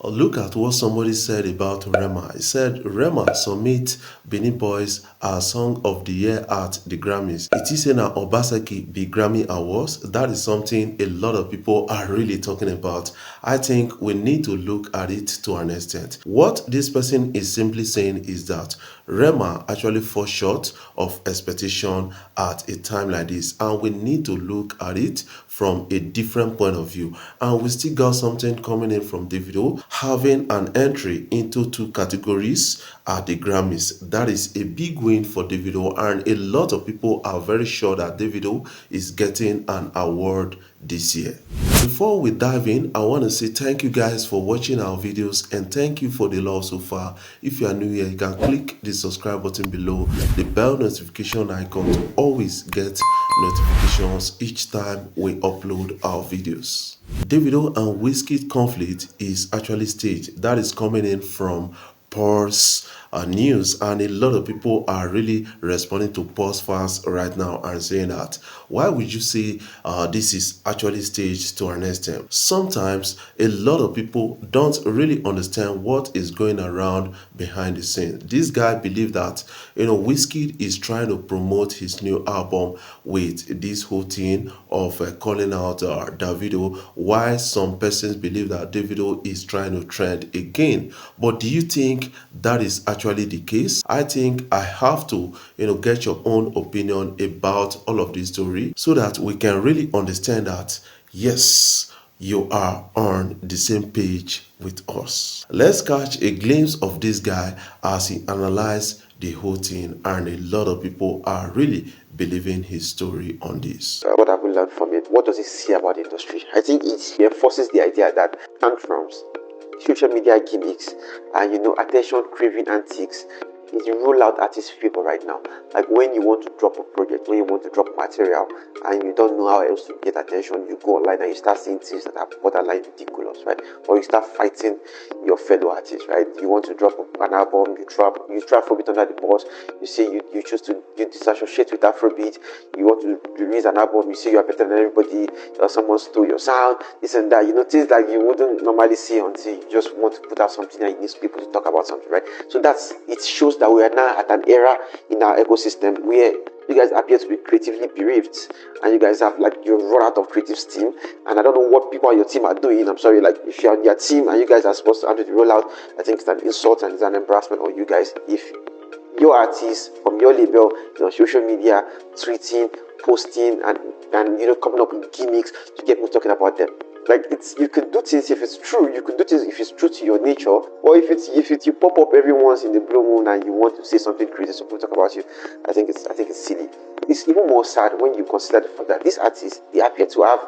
Look at what somebody said about Rema. He said Rema submit Benin Boys as Song of the Year at the Grammys. It is in an Obaseki be Grammy Awards. That is something a lot of people are really talking about. I think we need to look at it to an extent. What this person is simply saying is that Rema actually fall short of expectation at a time like this, and we need to look at it from a different point of view. And we still got something coming in from Davido having an entry into two categories at the Grammys. That is a big win for Davido, and a lot of people are very sure that Davido is getting an award this year. Before we dive in, I want to say thank you guys for watching our videos and thank you for the love so far. If you are new here, you can click the subscribe button below, the bell notification icon to always get notifications each time we upload our videos. Davido and Wizkid conflict is actually staged. That is coming in from Pulse news, and a lot of people are really responding to Pulse fans right now and saying that why would you say this is actually staged to an extent? Sometimes a lot of people don't really understand what is going around behind the scenes. This guy believe that Wizkid is trying to promote his new album with this whole thing of calling out Davido, while some persons believe that Davido is trying to trend again. But do you think that is actually the case? I think I have to get your own opinion about all of this story so that we can really understand that yes, you are on the same page with us. Let's catch a glimpse of this guy as he analyzes the whole thing, and a lot of people are really believing his story on this. What have we learned from it? What does it say about the industry? I think it reinforces the idea that tantrums, social media gimmicks, and attention craving antics is the rollout artist favor right now. Like when you want to drop a project, when you want to drop material, and you don't know how else to get attention, you go online and you start seeing things that are borderline ridiculous, right? Or you start fighting your fellow artists, right? You want to drop an album, you try Afrobeat under the bus, you say you choose to disassociate with Afrobeat, you want to release an album, you say you are better than everybody, or someone stole your sound, this and that, things that you wouldn't normally see until you just want to put out something and you need people to talk about something, right? So it shows that we are now at an era in our ecosystem where you guys appear to be creatively bereaved, and you guys have you've run out of creative steam. And I don't know what people on your team are doing. I'm sorry, if you're on your team and you guys are supposed to handle the rollout, I think it's an insult and it's an embarrassment on you guys if your artists from your label on social media tweeting, posting, and coming up with gimmicks to get people talking about them. You could do things if it's true. You could do things if it's true to your nature, or if you pop up every once in the blue moon and you want to say something crazy, so people talk about you. I think it's silly. It's even more sad when you consider the fact that these artists, they appear to have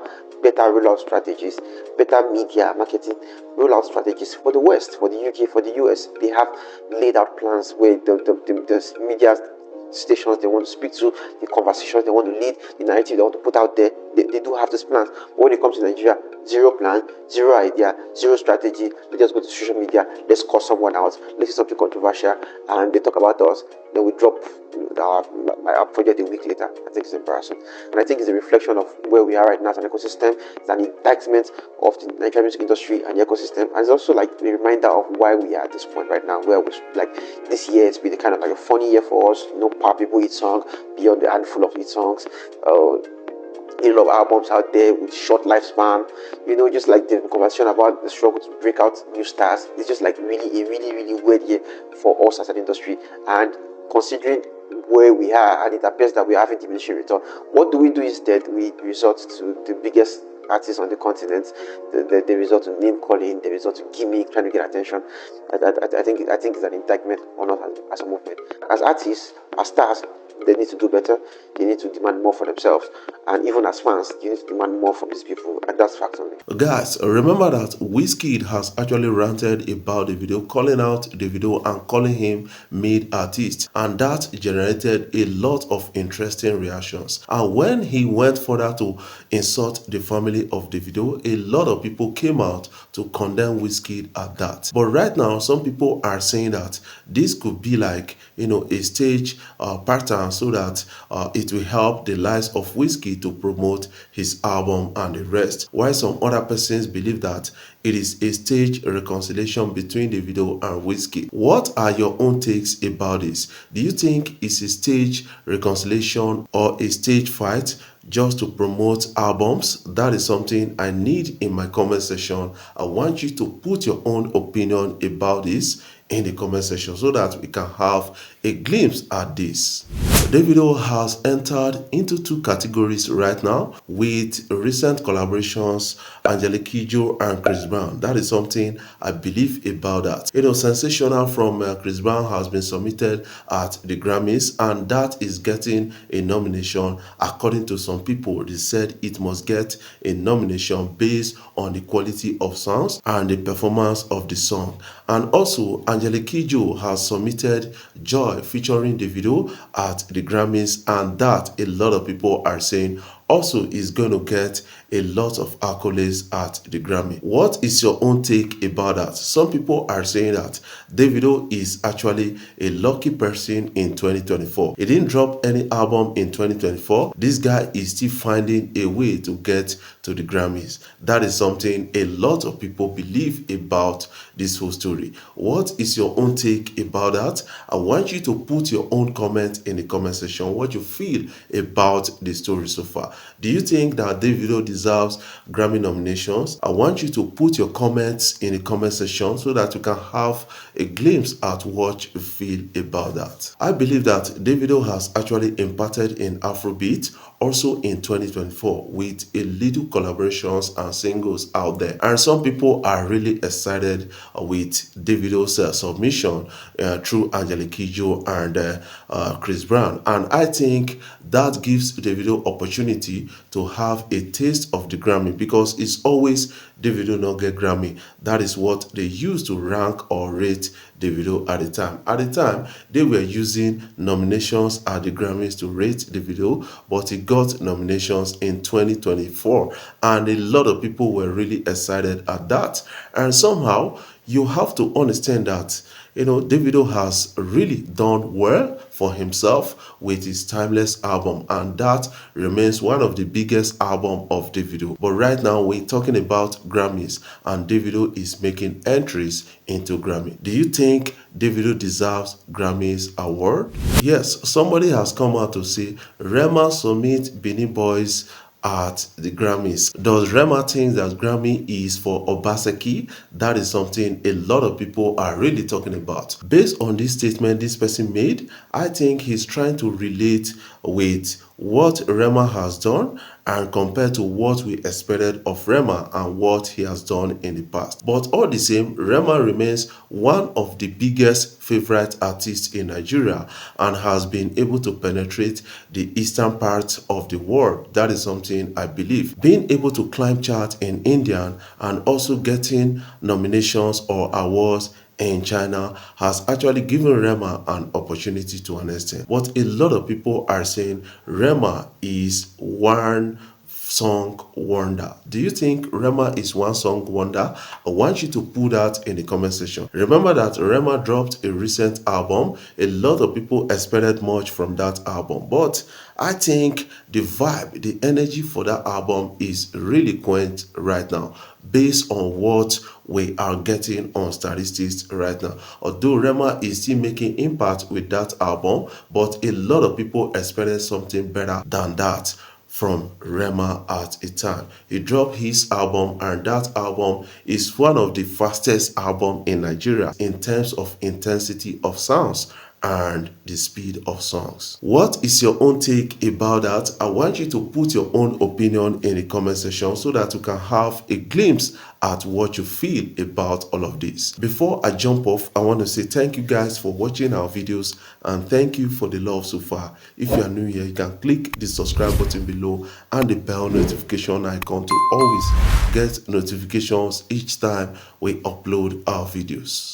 better rollout strategies, better media marketing rollout strategies for the West, for the UK, for the US. They have laid out plans where the media stations they want to speak to, the conversations they want to lead, the narrative they want to put out there. They do have these plans. But when it comes to Nigeria, zero plan, zero idea, zero strategy. They just go to social media, let's call someone out, let's do something controversial, and they talk about us. Then we drop our project a week later. I think it's embarrassing. And I think it's a reflection of where we are right now as an ecosystem. It's an indictment of the Nigerian music industry and the ecosystem. And it's also a reminder of why we are at this point right now, where we this year it's been kind of a funny year for us. Power people hit song beyond the handful of hit songs. A lot of albums out there with short lifespan, just the conversation about the struggle to break out new stars. It's just really weird year for us as an industry. And considering where we are, and it appears that we are having diminishing return, what do we do instead? We resort to the biggest artists on the continent. They resort to name calling, they resort to gimmick, trying to get attention. I think it's an indictment on us as a movement. As artists, as stars, they need to do better. They need to demand more for themselves. And even as fans, you need to demand more from these people. And that's fact only. Guys, remember that Wizkid has actually ranted about the video, calling out Davido and calling him mid artist. And that generated a lot of interesting reactions. And when he went further to insult the family of Davido, a lot of people came out to condemn Wizkid at that. But right now, some people are saying that this could be a stage pattern and so that it will help the likes of Wizkid to promote his album and the rest. While some other persons believe that it is a stage reconciliation between Davido and Wizkid. What are your own takes about this? Do you think it's a stage reconciliation or a stage fight just to promote albums? That is something I need in my comment section. I want you to put your own opinion about this in the comment section so that we can have a glimpse at this. Davido has entered into two categories right now with recent collaborations, Angelique Kidjo and Chris Brown. That is something I believe about that. Sensational from Chris Brown has been submitted at the Grammys, and that is getting a nomination. According to some people, they said it must get a nomination based on the quality of sounds and the performance of the song. And also, Angelique Kidjo has submitted Joy featuring Davido at the Grammys, and that a lot of people are saying also is going to get a lot of accolades at the Grammy. What is your own take about that? Some people are saying that Davido is actually a lucky person in 2024. He didn't drop any album in 2024. This guy is still finding a way to get to the Grammys. That is something a lot of people believe about this whole story. What is your own take about that? I want you to put your own comment in the comment section, what you feel about the story so far. Do you think that Davido deserves Grammy nominations? I want you to put your comments in the comment section so that you can have a glimpse at what you feel about that. I believe that Davido has actually imparted in Afrobeat also in 2024 with a little collaborations and singles out there. And some people are really excited with Davido's submission through Angelique Kidjo and Chris Brown. And I think that gives Davido opportunity to have a taste of the Grammy, because it's always Davido not get Grammy. That is what they used to rank or rate Davido at the time. At the time, they were using nominations at the Grammys to rate Davido, but he got nominations in 2024, and a lot of people were really excited at that. And somehow, you have to understand that Davido has really done well for himself with his Timeless album, and that remains one of the biggest album of Davido. But right now we're talking about Grammys, and Davido is making entries into Grammy. Do you think Davido deserves Grammys award? Yes, somebody has come out to say Rema submit Benin Boys at the Grammys. Does Rema think that Grammy is for Obaseki? That is something a lot of people are really talking about. Based on this statement this person made, I think he's trying to relate with what Rema has done and compared to what we expected of Rema and what he has done in the past. But all the same, Rema remains one of the biggest favorite artists in Nigeria and has been able to penetrate the eastern part of the world. That is something I believe. Being able to climb chart in India and also getting nominations or awards in China has actually given Rema an opportunity to an extent. But a lot of people are saying Rema is one song wonder. Do you think Rema is one song wonder? I want you to put that in the comment section. Remember that Rema dropped a recent album. A lot of people expected much from that album, but I think the vibe, the energy for that album is really quaint right now, based on what we are getting on statistics right now. Although Rema is still making impact with that album, but a lot of people expected something better than that from Rema at a time. He dropped his album, and that album is one of the fastest albums in Nigeria in terms of intensity of sounds and the speed of songs. What is your own take about that? I want you to put your own opinion in the comment section so that you can have a glimpse at what you feel about all of this. Before I jump off, I want to say thank you guys for watching our videos and thank you for the love so far. If you are new here, you can click the subscribe button below and the bell notification icon to always get notifications each time we upload our videos.